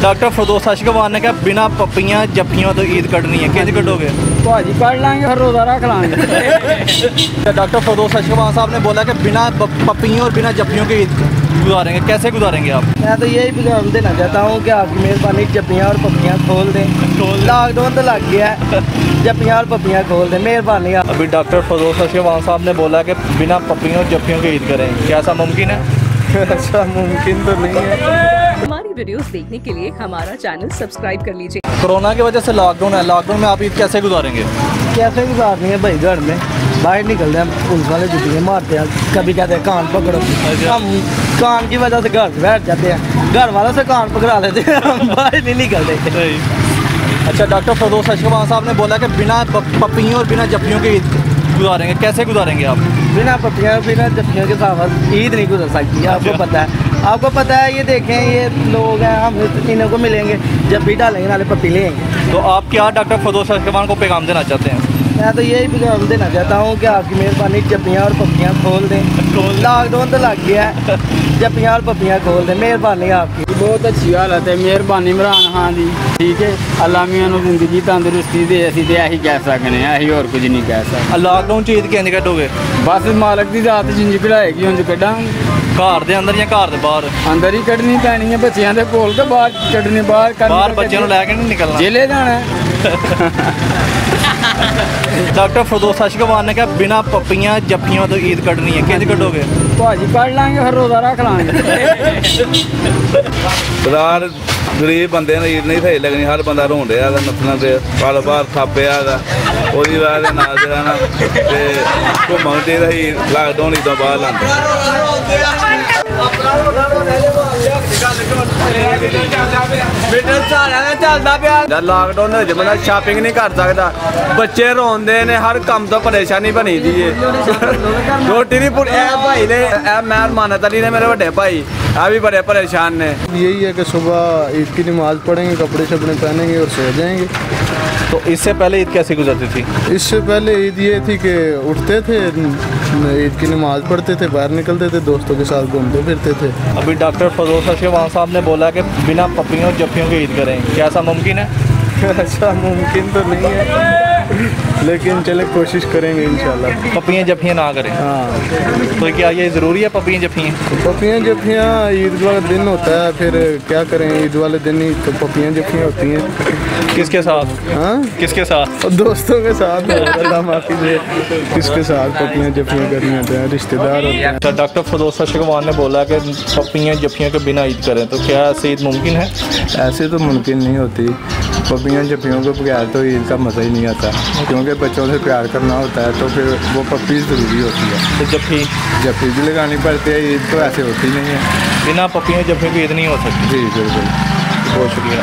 Doctor Firdaus अशकवान ने कहा बिना पपियां जफियों तो ईद कटनी है, कैसे कटोगे? भाजी काट लाएंगे, हर रोज़ा रख लाएंगे। डॉक्टर फरदौस अशकवान साहब ने बोला कि बिना पपियों और बिना जफियों के ईद गुजारेंगे, कैसे गुजारेंगे आप? मैं तो यही पैगाम देना चाहता हूँ कि आपकी मेहरबानी जफियाँ और पपियाँ खोल दें। लॉकडाउन तो लग गया है, जफियाँ और पपियाँ खोल दें, मेहरबानी। अभी डॉक्टर फरदौस अशकवान साहब ने बोला कि बिना पपियों और जफियों के ईद करें, क्या ऐसा मुमकिन है? ऐसा मुमकिन तो नहीं है। हमारी वीडियोस देखने के लिए हमारा चैनल सब्सक्राइब कर लीजिए। कोरोना की वजह से लॉकडाउन है, लॉकडाउन में आप ईद कैसे गुजारेंगे? कैसे गुजारनी है भाई, घर में बाहर निकलते हैं, पुलिस वाले जुटियाँ मारते हैं, कभी कहते हैं कान पकड़ो, हम कान की वजह से घर बैठ जाते हैं, घर वालों से कान पकड़ा लेते हैं, हम बाहर नहीं निकलते। अच्छा, डॉक्टर फरदौस अशकवान साहब ने बोला कि बिना पपियों और बिना जफियों के ईद गुजारेंगे, कैसे गुजारेंगे आप? बिना पपियाँ बिना जफियों के साथ ईद नहीं गुजर सकती है, आपको पता है। आपको पता है, ये देखें, ये लोग हैं, हम इन्हों को मिलेंगे, जब भी डालेंगे नाले पपी लेंगे। तो आप क्या डॉक्टर फरदौस अशकवान को पैगाम देना चाहते हैं? मैं तो यही पैगाम देना चाहता हूँ कि आपकी मेहरबानी जफियाँ और पपियाँ खोल दें। लॉकडाउन तो लग गया है, जफियाँ और पपियाँ खोल दें, मेहरबानी आपकी। बहुत अच्छी हालत है, मेहरबानी इमरान खान दी, ठीक है। अल्लाह मियां नूं जिंदगी तंदुरुस्ती दे, असीं ते यही कह सकने हैं, यही और कुछ नहीं कह सकते। लॉकडाउन च ईद कैसे कटोगे? बस मालक दी जात जिंज कढ़ाएगी उंज कड्डांगे। घर दे अंदर या घर दे बाहर? अंदर ही कड्ढनी पैनी है, बच्चियां दे कोल के बाहर कड्ढनी, बाहर बच्चों को लैके नहीं निकलना, जेले जाना है। डॉक्टर फरदौस अशकवान ने कहा बिना पपियां जफियों तो ईद कटनी है, कैसे कटोगे? भाजी काट लाएंगे, हर रोज़ा रख लाएंगे। गरीब बंदे ने ईद नहीं सही लगनी, हर बंदा रोन रहा नस्सना से पल बार खापया ओहदी वजह के नाल जो ना घूमन चाहिए ही लॉकडाउन तो बाहर लाते। लॉकडाउन बंदा शॉपिंग नहीं कर सकता, बच्चे रोंदे ने, हर काम तो परेशानी बनी दी है। रोटी नहीं पूरी भाई ने, मेहरबान अली ने, मेरे बड़े भाई आ भी बड़े परेशान ने। यही है कि सुबह ईद की नमाज़ पढ़ेंगे, कपड़े शपड़े पहनेंगे और सो जाएंगे। तो इससे पहले ईद कैसे गुजरती थी? इससे पहले ईद ये थी कि उठते थे, ईद की नमाज़ पढ़ते थे, बाहर निकलते थे, दोस्तों के साथ घूमते फिरते थे। अभी डॉक्टर फरदौस अशकवान साहब ने बोला कि बिना पपियों और जफियों के ईद करें, क्या ऐसा मुमकिन है? ऐसा मुमकिन तो नहीं है, लेकिन चले कोशिश करेंगे इंशाल्लाह। पपियाँ जफियाँ ना करें? हाँ। तो क्या ये ज़रूरी है पपियाँ जफियाँ? पपियाँ जफियाँ ईद वाला दिन होता है, फिर क्या करें, ईद वाले दिन ही तो पपियाँ जफियाँ होती हैं। किसके साथ? हाँ, किसके साथ? दोस्तों के साथ, अल्लाह माफ़ी दे, किसके साथ पपियाँ जफियाँ करनी होते हैं, रिश्तेदार होते हैं। तो डॉक्टर फरदौस अशकवान ने बोला कि पपियाँ जफियों के बिना ईद करें, तो क्या ऐसे ईद मुमकिन है? ऐसे तो मुमकिन नहीं होती, पपियाँ जफियों के बगैर तो ईद का मज़ा ही नहीं आता, क्योंकि बच्चों से प्यार करना होता है, तो फिर वो पप्पी ज़रूरी होती है। तो जफी भी लगानी पड़ती है, ईद तो ऐसे होती नहीं है। बिना पपियों जफियों की ईद नहीं हो सकती। जी बिल्कुल, बहुत शुक्रिया।